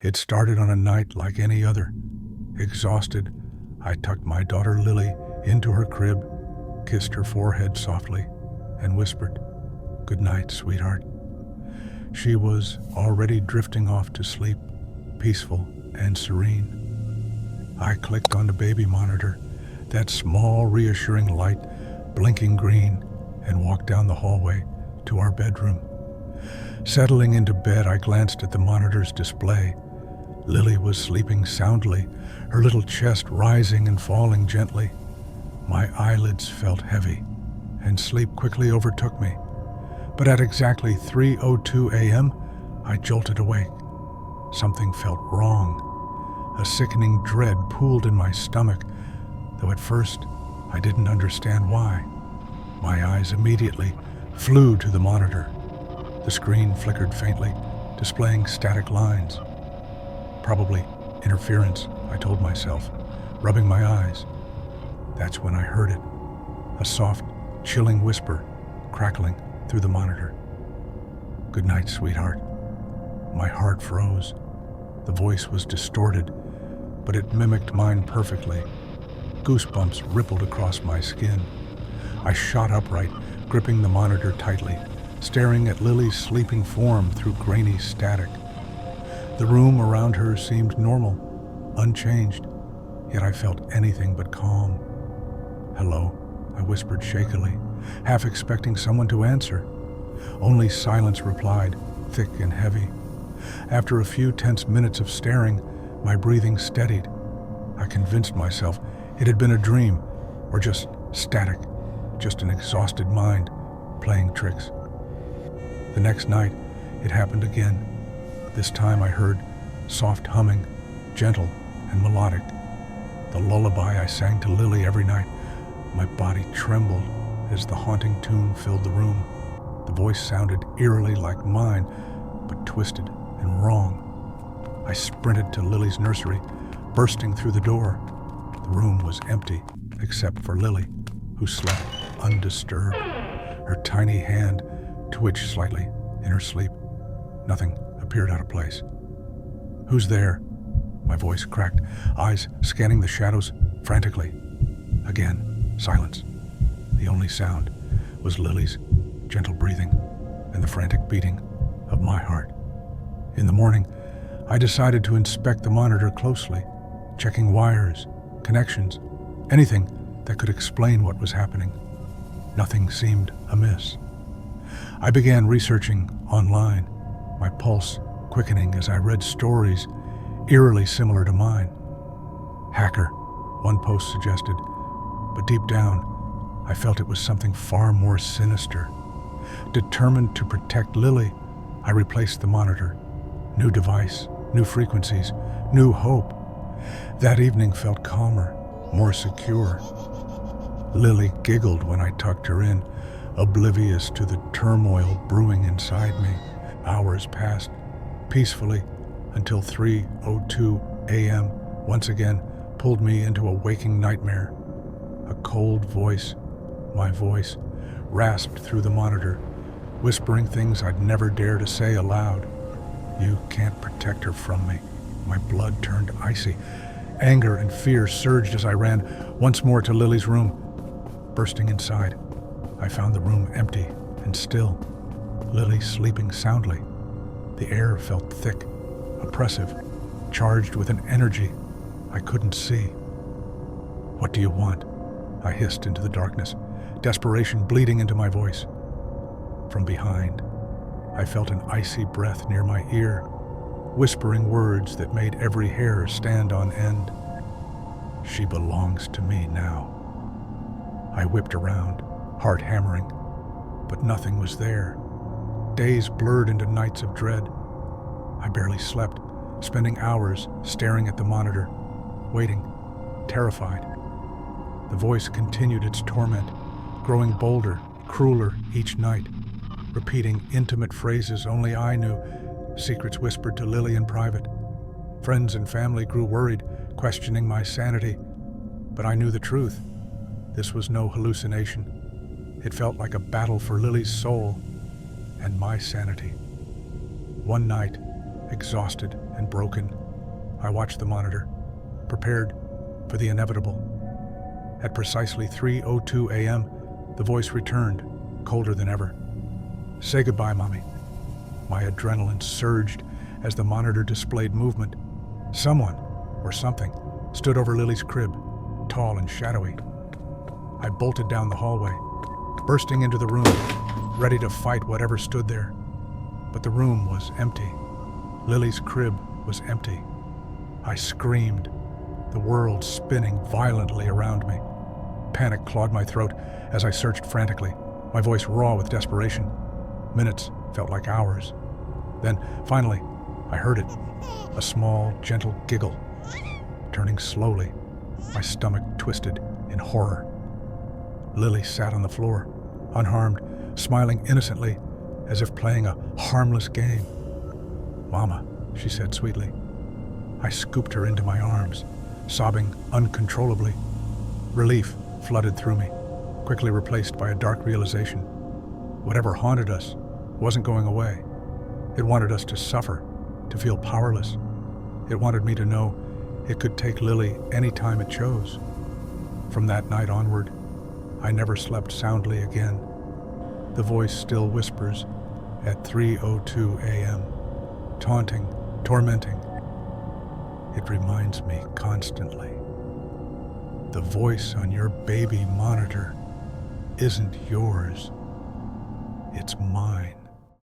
It started on a night like any other. Exhausted, I tucked my daughter Lily into her crib, kissed her forehead softly, and whispered, "Good night, sweetheart." She was already drifting off to sleep, peaceful and serene. I clicked on the baby monitor, that small, reassuring light blinking green, and walked down the hallway to our bedroom. Settling into bed, I glanced at the monitor's display. Lily was sleeping soundly, her little chest rising and falling gently. My eyelids felt heavy, and sleep quickly overtook me. But at exactly 3:02 a.m., I jolted awake. Something felt wrong. A sickening dread pooled in my stomach, though at first I didn't understand why. My eyes immediately flew to the monitor. The screen flickered faintly, displaying static lines. Probably interference, I told myself, rubbing my eyes. That's when I heard it, a soft, chilling whisper crackling through the monitor. "Good night, sweetheart." My heart froze. The voice was distorted, but it mimicked mine perfectly. Goosebumps rippled across my skin. I shot upright, gripping the monitor tightly, staring at Lily's sleeping form through grainy static. The room around her seemed normal, unchanged, yet I felt anything but calm. "Hello," I whispered shakily, half expecting someone to answer. Only silence replied, thick and heavy. After a few tense minutes of staring, my breathing steadied. I convinced myself it had been a dream, or just static, just an exhausted mind playing tricks. The next night, it happened again. This time I heard soft humming, gentle and melodic. The lullaby I sang to Lily every night. My body trembled as the haunting tune filled the room. The voice sounded eerily like mine, but twisted and wrong. I sprinted to Lily's nursery, bursting through the door. The room was empty, except for Lily, who slept undisturbed. Her tiny hand twitched slightly in her sleep. Nothing appeared out of place. "Who's there?" My voice cracked, eyes scanning the shadows frantically. Again, silence. The only sound was Lily's gentle breathing and the frantic beating of my heart. In the morning, I decided to inspect the monitor closely, checking wires, connections, anything that could explain what was happening. Nothing seemed amiss. I began researching online, my pulse quickening as I read stories eerily similar to mine. "Hacker," one post suggested, but deep down, I felt it was something far more sinister. Determined to protect Lily, I replaced the monitor. New device, new frequencies, new hope. That evening felt calmer, more secure. Lily giggled when I tucked her in, oblivious to the turmoil brewing inside me. Hours passed peacefully until 3:02 a.m. once again pulled me into a waking nightmare. A cold voice, my voice, rasped through the monitor, whispering things I'd never dare to say aloud. "You can't protect her from me." My blood turned icy. Anger and fear surged as I ran once more to Lily's room. Bursting inside, I found the room empty and still. Lily sleeping soundly. The air felt thick, oppressive, charged with an energy I couldn't see. "What do you want?" I hissed into the darkness, desperation bleeding into my voice. From behind, I felt an icy breath near my ear, whispering words that made every hair stand on end. "She belongs to me now." I whipped around, heart hammering, but nothing was there. Days blurred into nights of dread. I barely slept, spending hours staring at the monitor, waiting, terrified. The voice continued its torment, growing bolder, crueler each night, repeating intimate phrases only I knew, secrets whispered to Lily in private. Friends and family grew worried, questioning my sanity, but I knew the truth. This was no hallucination. It felt like a battle for Lily's soul and my sanity. One night, exhausted and broken, I watched the monitor, prepared for the inevitable. At precisely 3:02 a.m., the voice returned, colder than ever. "Say goodbye, Mommy." My adrenaline surged as the monitor displayed movement. Someone, or something, stood over Lily's crib, tall and shadowy. I bolted down the hallway, bursting into the room, ready to fight whatever stood there. But the room was empty. Lily's crib was empty. I screamed, the world spinning violently around me. Panic clawed my throat as I searched frantically, my voice raw with desperation. Minutes felt like hours. Then, finally, I heard it, a small, gentle giggle. Turning slowly, my stomach twisted in horror. Lily sat on the floor, unharmed, smiling innocently, as if playing a harmless game. "Mama," she said sweetly. I scooped her into my arms, sobbing uncontrollably. Relief flooded through me, quickly replaced by a dark realization. Whatever haunted us wasn't going away. It wanted us to suffer, to feel powerless. It wanted me to know it could take Lily any time it chose. From that night onward, I never slept soundly again. The voice still whispers at 3:02 a.m., taunting, tormenting. It reminds me constantly. The voice on your baby monitor isn't yours. It's mine.